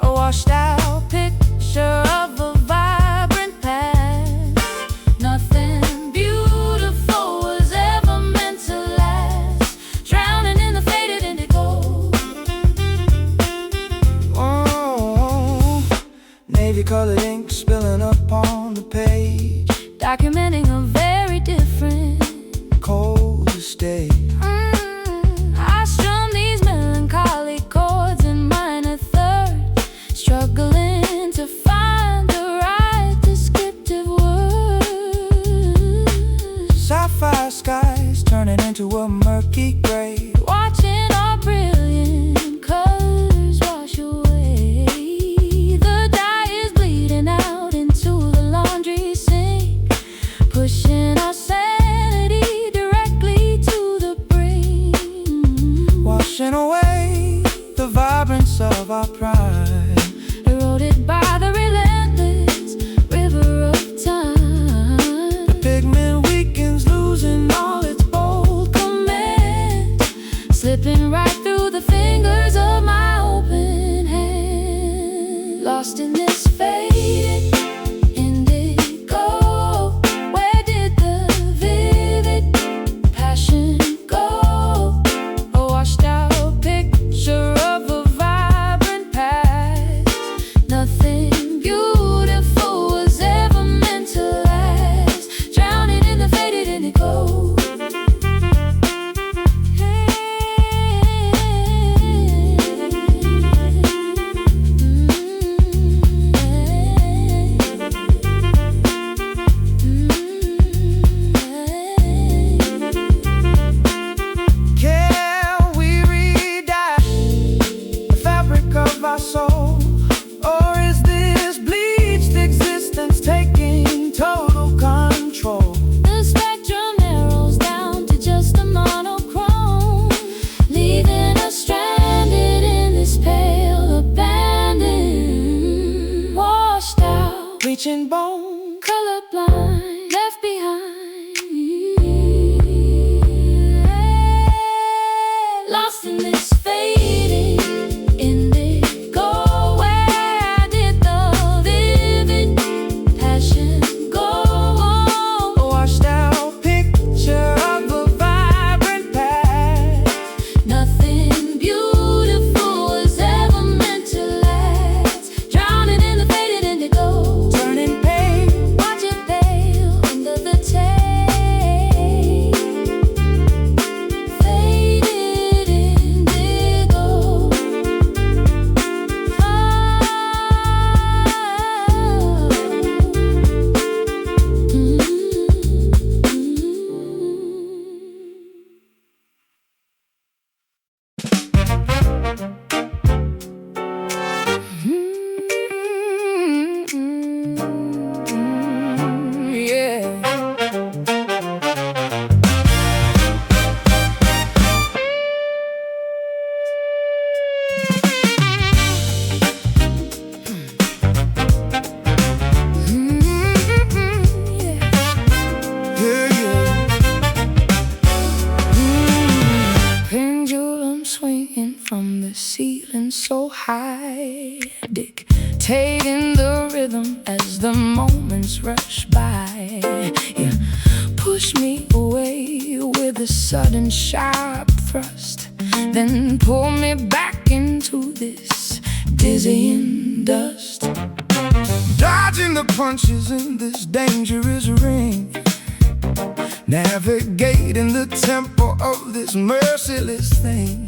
A washed out picture of a vibrant past. Nothing beautiful was ever meant to last. Drowning in the faded indigo. oh, navy colored ink spilling up on the page, Documenting a very different cold to stay. I strum these melancholy chords in minor third, struggling to find the right descriptive words. Sapphire skies turning into a murky gray, Watching our brilliant colors wash away. The dye is bleeding out into the laundry sink, pushing our sanity directly to the brink. washing away the vibrance of our pride. Eroded by the relentless river of time. The pigment weakens, losing all its bold Command, so high, dictating the rhythm as the moments rush by. You push me away with a sudden sharp thrust, then pull me back into this dizzying dust. Dodging the punches in this dangerous ring, navigating the tempo of this merciless thing.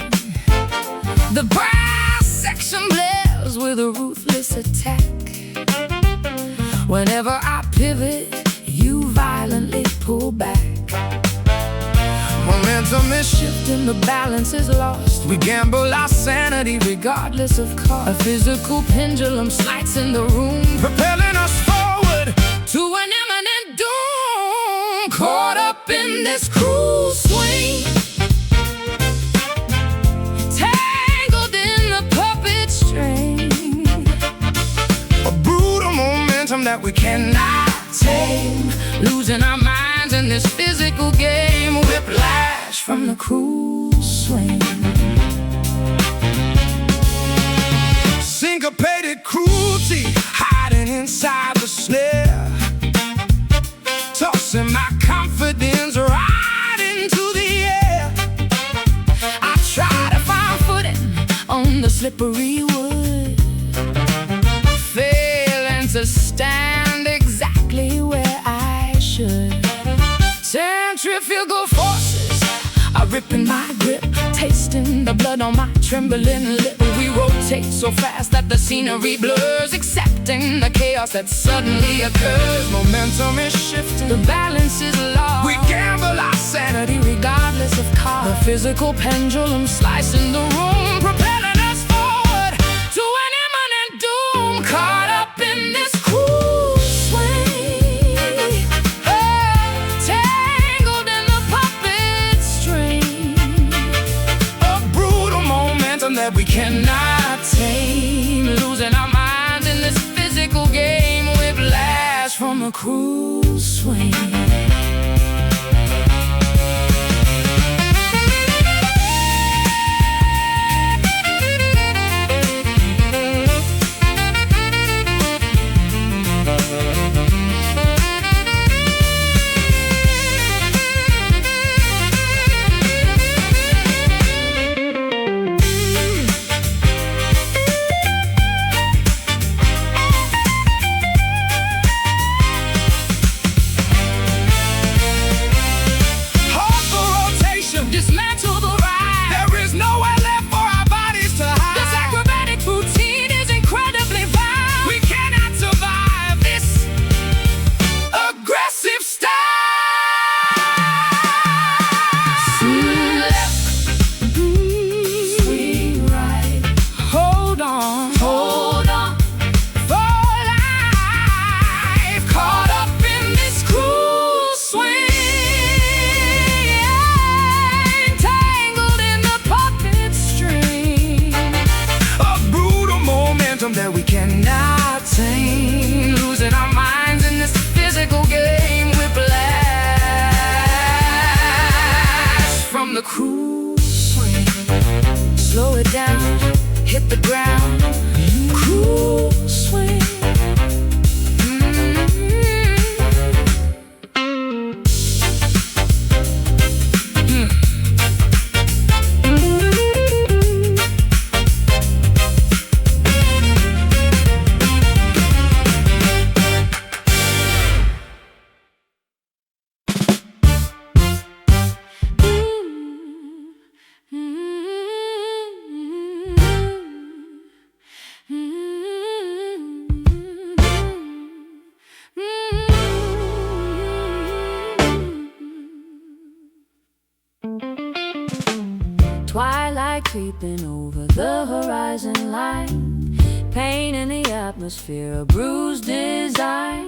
The brass section blares with a ruthless attack. Whenever I pivot, you violently pull back. Momentum is Shifting, the balance is lost. We gamble our sanity Regardless of cost, a physical pendulum slides in the room, propelling us forward to an imminent doom. Caught up in this cruel swing, tangled in the puppet string. a brutal momentum that we cannot tame, Losing our minds in this physical game. Whiplash from the cruel swing. syncopated cruelty hiding inside the snare, tossing my confidence right into the air. I try to find footing on the slippery wood, failing to stand exactly where I should. Centrifugal forces are ripping my grip, tasting the blood on my trembling lip. We rotate so fast that the scenery blurs, accepting the chaos that suddenly occurs. Momentum is shifting, The balance is lost. we gamble our sanity Regardless of cost, the physical pendulum slicing the room, propelling us forward to an imminent doom. Caught up in this cruel swing, tangled in the puppet string. a brutal momentum that we cannot tame, Losing our minds in this physical game. Whiplash from a cruel swing. halt the rotation. Dismantle the ride. There is nowhere left for our bodies to This hide. acrobatic routine is incredibly vile. We cannot survive this aggressive style. Swing left, swing right. Hold on, hold on for life. Caught up in this cruel swing, tangled in the puppet string. A brutal momentum that we cannot tame, Losing our minds in this physical game. Whiplash from the cruel swing. Slow it down, hit the ground. Cruel swing. Twilight creeping over the horizon line, pain in the atmosphere, a bruised design.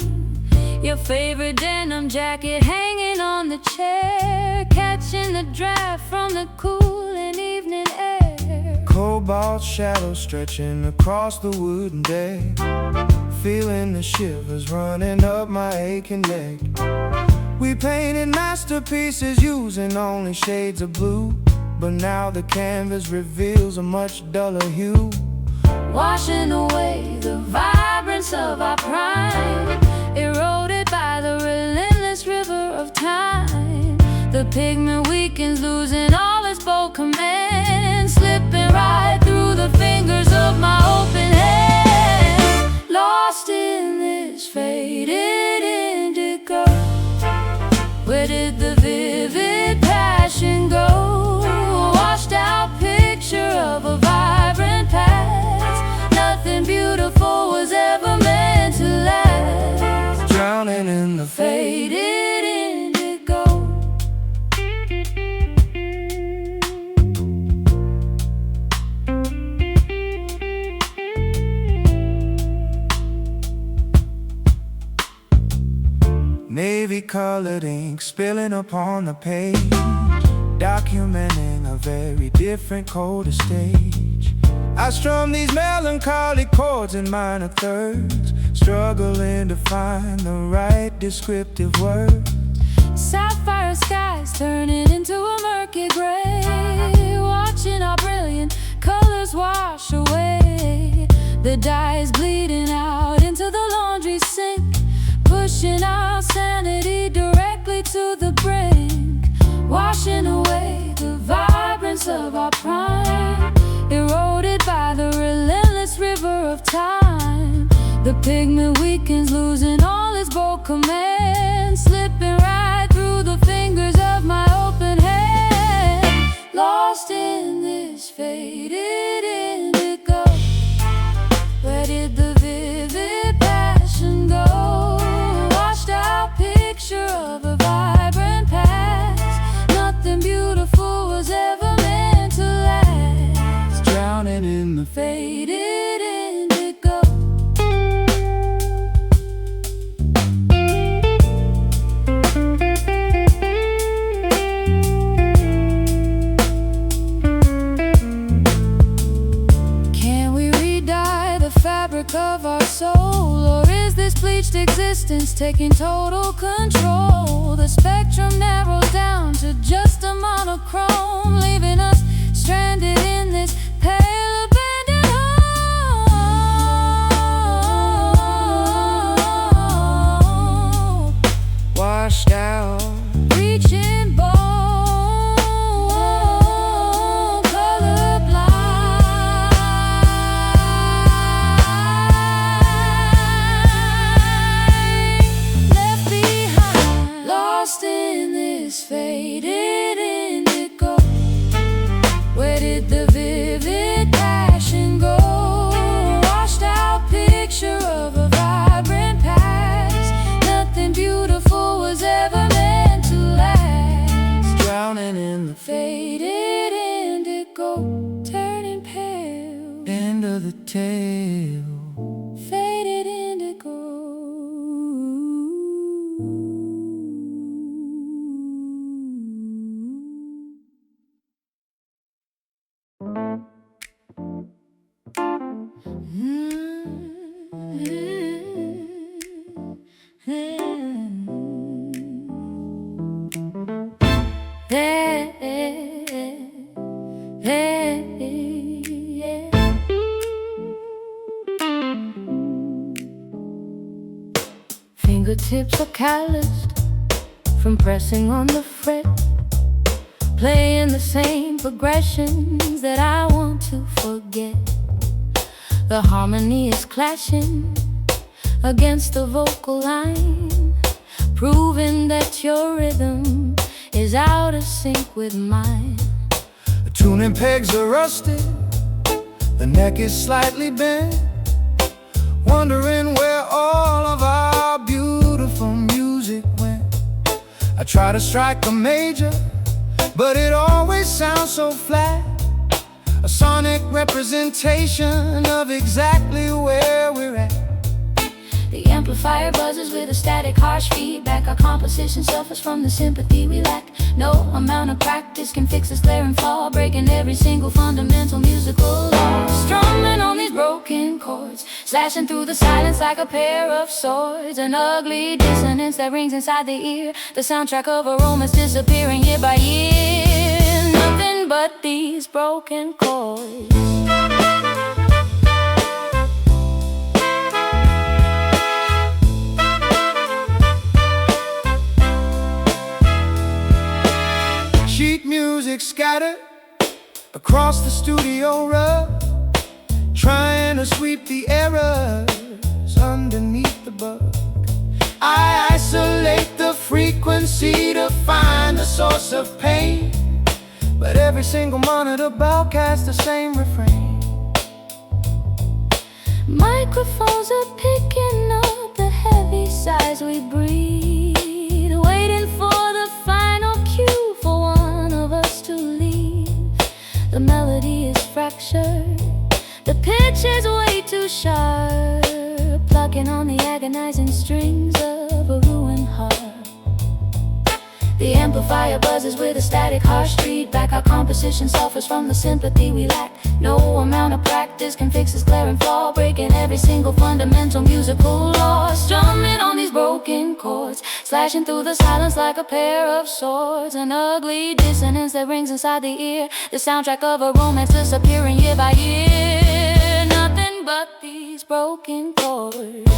Your favorite denim jacket hanging on the chair, catching the draft from the cooling evening air. cobalt shadows stretching across the wooden deck, feeling the shivers running up my aching neck. We painted masterpieces using only shades of blue, but now the canvas reveals a much duller hue. washing away the vibrance of our prime, eroded by the relentless river of time. The pigment weakens, losing all its bold command, slipping right through the fingers of my open hand. Lost in this faded indigo, where did the vivid passion go? Washed out picture of a vibrant past. Nothing beautiful was ever meant to last. Drowning in the Faded indigo. navy colored ink spilling upon the page, documenting a very different colder stage. I strum these melancholy chords in minor thirds, struggling to find the right descriptive word. Sapphire skies turning into a murky gray, watching our brilliant colors wash away. The dye is bleeding out into the laundry sink, pushing our sanity directly to the brink, washing away the vibrance of our prime, eroded by the relentless river of time. The pigment weakens, losing all its bold command, slipping right through the fingers of my open hand. Lost in this faded indigo, where did the vivid passion go? Washed out picture of a vibrant past. Nothing beautiful was ever meant to last. Drowning in the Faded indigo. Can we re-dye the fabric of our soul, or is this bleached existence taking total control? The spectrum narrows down to just a monochrome, leaving us stranded in this pale abandoned home. washed out. Reaching bone, colorblind, left behind, lost in this faded indigo. Where did the vivid passion go? Washed out picture of a vibrant past. Nothing beautiful was ever meant to last. Drowning in the Faded indigo, turning pale. end of the tale. Faded indigo. Fingertips are calloused from pressing on the fret, playing the same progressions that I want to forget. The harmony is clashing against the vocal line, proving that your rhythm is out of sync with mine. The tuning pegs are rusted, the neck is slightly bent, wondering where all of our beautiful music went. I try to strike a major, but it always sounds so flat. A sonic representation of exactly where we're at. The amplifier buzzes with a static, harsh feedback. Our composition suffers from the sympathy we lack. No amount of practice can fix this glaring flaw, breaking every single fundamental musical law. Strumming on these broken chords, slashing through the silence like a pair of swords. An ugly dissonance that rings inside the ear, the soundtrack of a romance disappearing year by year. Nothing but these broken chords. sheet music scattered across the studio rug, trying to sweep the errors underneath the bug. I isolate the frequency to find the source of pain, but every single monitor broadcasts the same refrain. Microphones are picking up the heavy sighs we breathe, waiting for the final cue for one of us to leave. The melody is fractured, the pitch is way too sharp, plucking on the agonizing strings of a ruined heart. The amplifier buzzes with a static, harsh feedback. Our composition suffers from the sympathy we lack. No amount of practice can fix this glaring flaw, breaking every single fundamental musical law. Strumming on these broken chords, slashing through the silence like a pair of swords. An ugly dissonance that rings inside the ear, the soundtrack of a romance disappearing year by year. Nothing but these broken chords.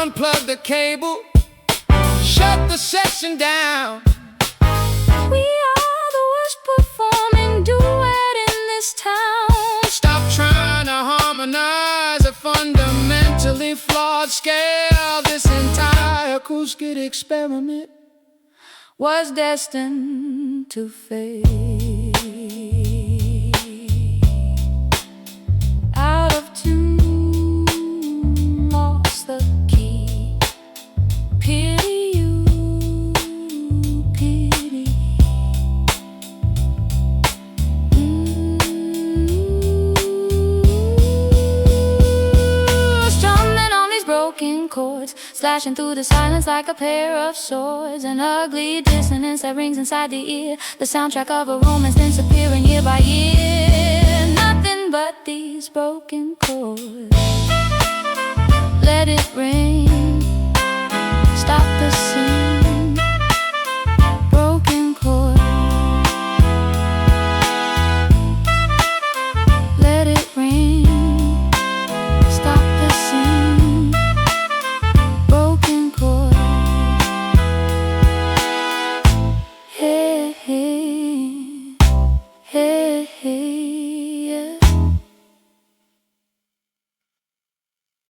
Unplug the cable, shut the session down. We are the worst performing duet in this town. Stop trying to harmonize a fundamentally flawed scale. This entire acoustic experiment was destined to fade. Out of tune, lost the key. Pity you, pity. Strumming on these broken chords, slashing through the silence like a pair of swords. An ugly dissonance that rings inside the ear, the soundtrack of a romance disappearing year by year. Nothing but these broken chords.